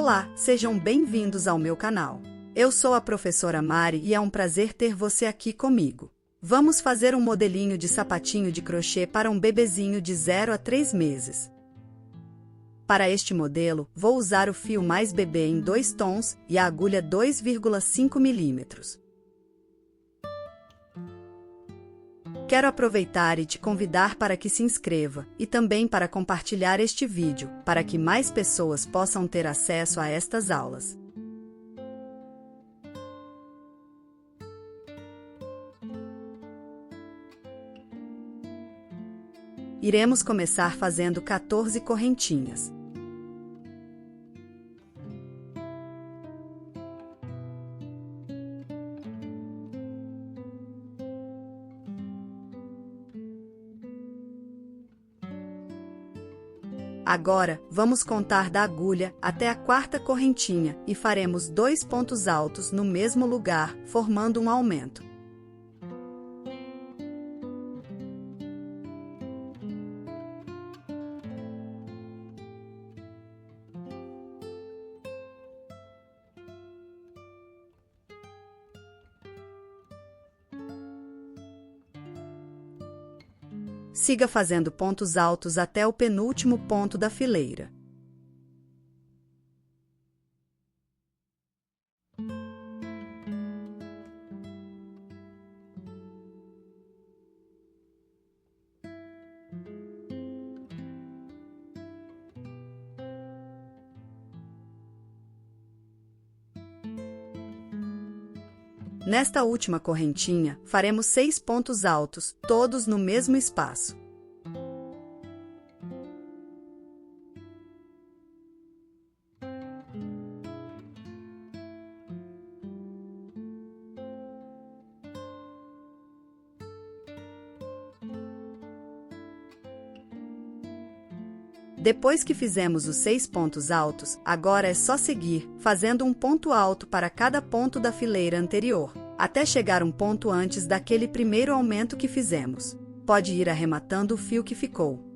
Olá, sejam bem-vindos ao meu canal. Eu sou a professora Mari e é um prazer ter você aqui comigo. Vamos fazer um modelinho de sapatinho de crochê para um bebezinho de 0 a 3 meses. Para este modelo, vou usar o fio mais bebê em 2 tons e a agulha 2,5 mm. Quero aproveitar e te convidar para que se inscreva e também para compartilhar este vídeo, para que mais pessoas possam ter acesso a estas aulas. Iremos começar fazendo 14 correntinhas. Agora, vamos contar da agulha até a 4ª correntinha e faremos 2 pontos altos no mesmo lugar, formando um aumento. Siga fazendo pontos altos até o penúltimo ponto da fileira. Nesta última correntinha, faremos 6 pontos altos, todos no mesmo espaço. Depois que fizemos os 6 pontos altos, agora é só seguir, fazendo um ponto alto para cada ponto da fileira anterior, até chegar um ponto antes daquele primeiro aumento que fizemos. Pode ir arrematando o fio que ficou.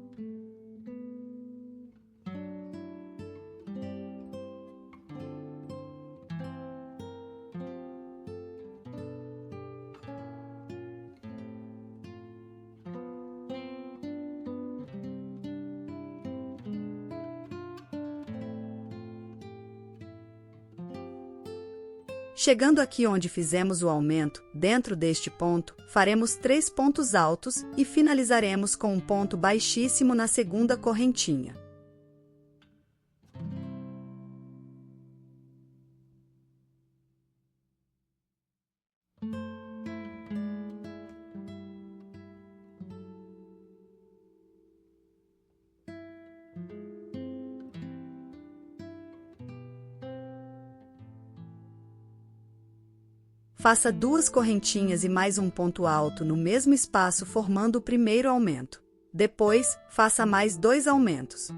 Chegando aqui onde fizemos o aumento, dentro deste ponto, faremos 3 pontos altos e finalizaremos com um ponto baixíssimo na 2ª correntinha. Faça 2 correntinhas e mais um ponto alto no mesmo espaço formando o primeiro aumento. Depois, faça mais 2 aumentos.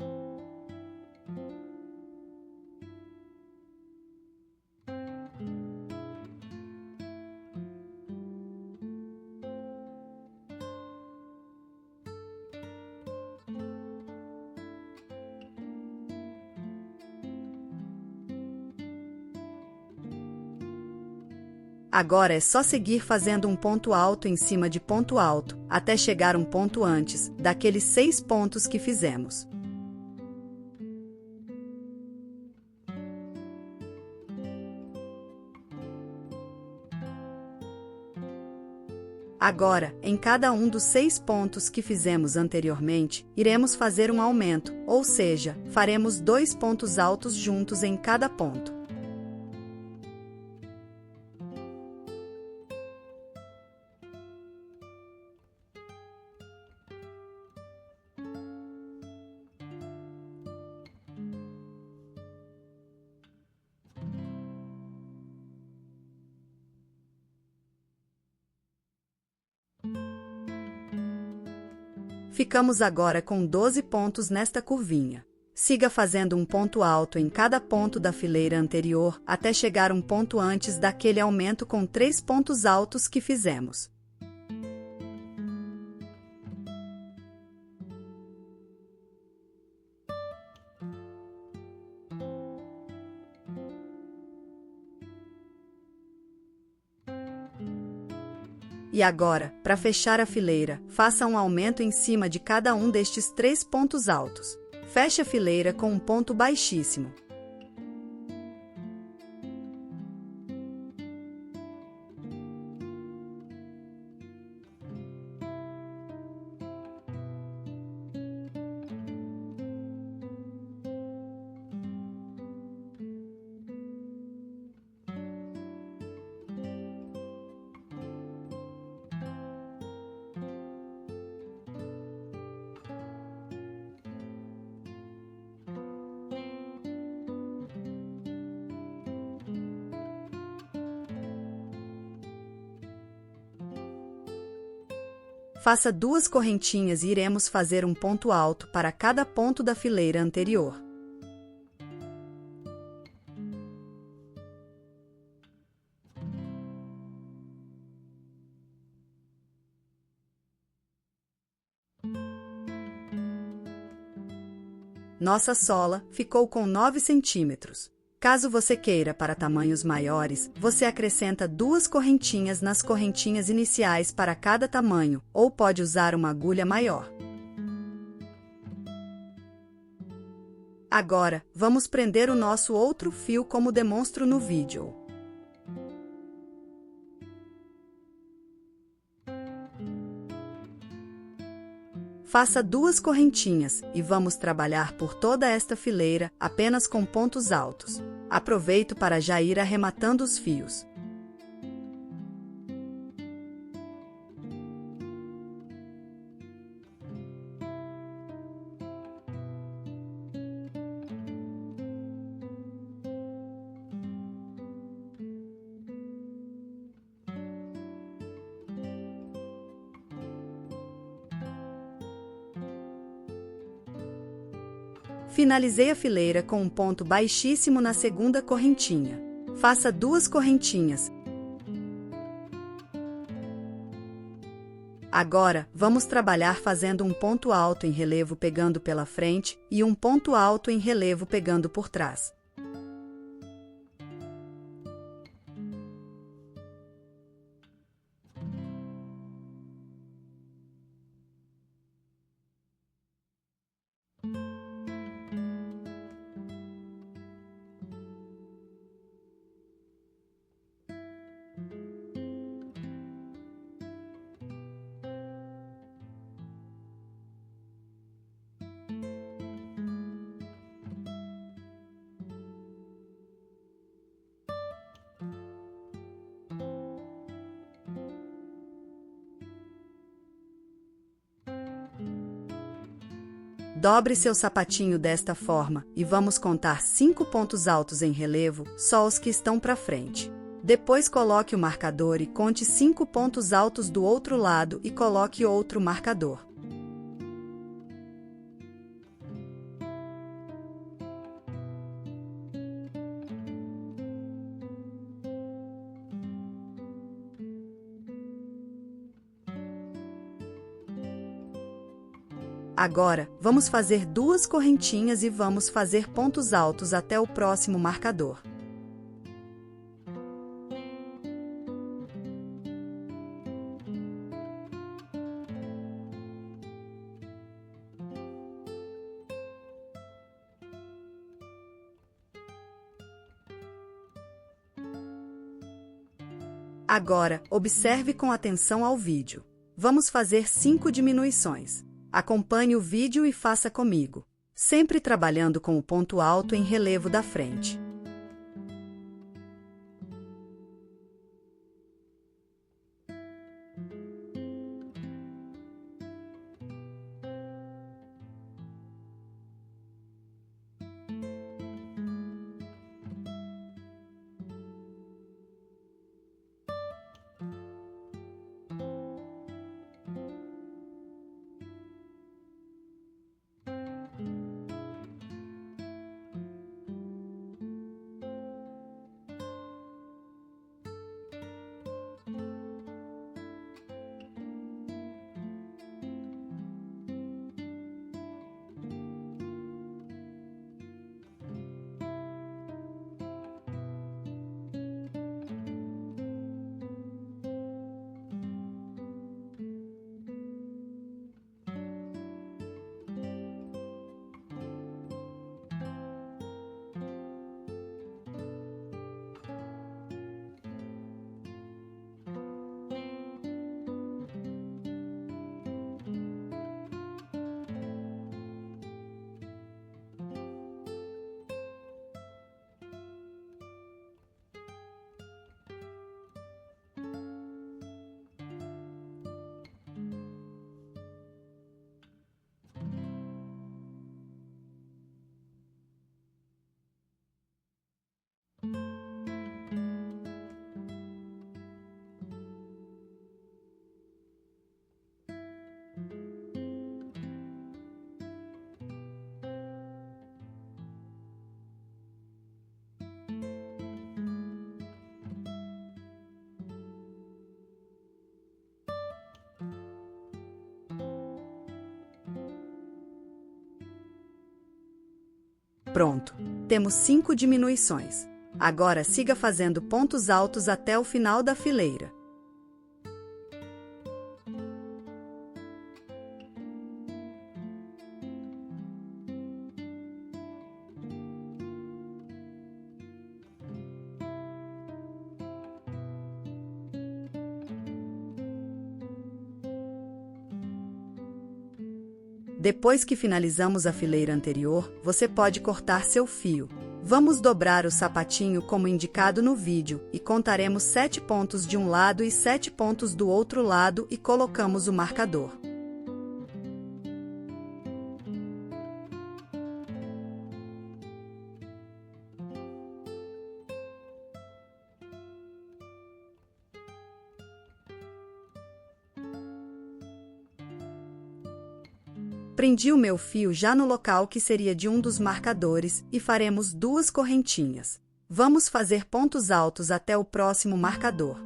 Agora é só seguir fazendo um ponto alto em cima de ponto alto, até chegar um ponto antes daqueles 6 pontos que fizemos. Agora, em cada um dos 6 pontos que fizemos anteriormente, iremos fazer um aumento, ou seja, faremos 2 pontos altos juntos em cada ponto. Ficamos agora com 12 pontos nesta curvinha. Siga fazendo um ponto alto em cada ponto da fileira anterior até chegar um ponto antes daquele aumento com 3 pontos altos que fizemos. E agora, para fechar a fileira, faça um aumento em cima de cada um destes 3 pontos altos. Feche a fileira com um ponto baixíssimo. Faça 2 correntinhas e iremos fazer um ponto alto para cada ponto da fileira anterior. Nossa sola ficou com 9 centímetros. Caso você queira para tamanhos maiores, você acrescenta 2 correntinhas nas correntinhas iniciais para cada tamanho, ou pode usar uma agulha maior. Agora, vamos prender o nosso outro fio como demonstro no vídeo. Faça 2 correntinhas e vamos trabalhar por toda esta fileira apenas com pontos altos. Aproveito para já ir arrematando os fios. Finalizei a fileira com um ponto baixíssimo na segunda correntinha. Faça 2 correntinhas. Agora, vamos trabalhar fazendo um ponto alto em relevo pegando pela frente e um ponto alto em relevo pegando por trás. Dobre seu sapatinho desta forma e vamos contar 5 pontos altos em relevo, só os que estão para frente. Depois coloque o marcador e conte 5 pontos altos do outro lado e coloque outro marcador. Agora, vamos fazer 2 correntinhas e vamos fazer pontos altos até o próximo marcador. Agora, observe com atenção ao vídeo. Vamos fazer 5 diminuições. Acompanhe o vídeo e faça comigo, sempre trabalhando com o ponto alto em relevo da frente. Pronto! Temos 5 diminuições. Agora siga fazendo pontos altos até o final da fileira. Depois que finalizamos a fileira anterior, você pode cortar seu fio. Vamos dobrar o sapatinho como indicado no vídeo e contaremos 7 pontos de um lado e 7 pontos do outro lado e colocamos o marcador. Prendi o meu fio já no local que seria de um dos marcadores e faremos 2 correntinhas. Vamos fazer pontos altos até o próximo marcador.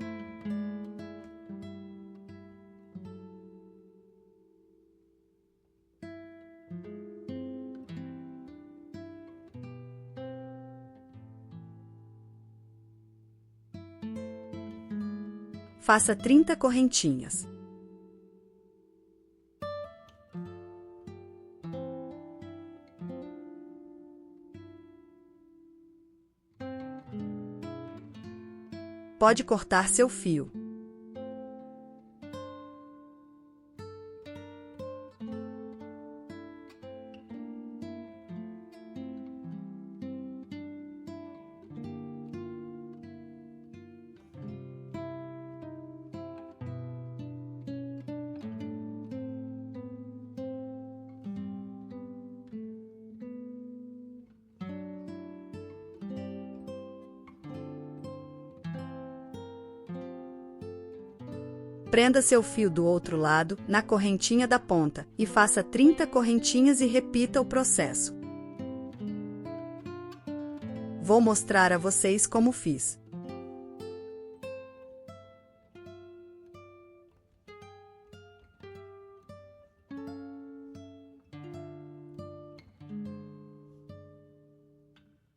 Faça 30 correntinhas. Pode cortar seu fio. Prenda seu fio do outro lado, na correntinha da ponta, e faça 30 correntinhas e repita o processo. Vou mostrar a vocês como fiz.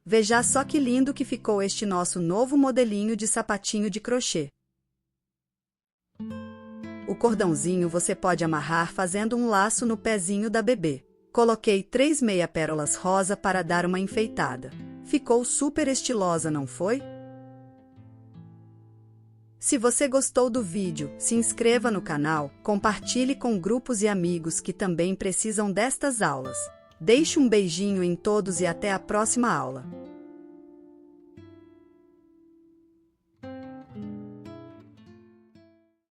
Veja só que lindo que ficou este nosso novo modelinho de sapatinho de crochê. O cordãozinho você pode amarrar fazendo um laço no pezinho da bebê. Coloquei 3 meia pérolas rosa para dar uma enfeitada. Ficou super estilosa, não foi? Se você gostou do vídeo, se inscreva no canal, compartilhe com grupos e amigos que também precisam destas aulas. Deixe um beijinho em todos e até a próxima aula.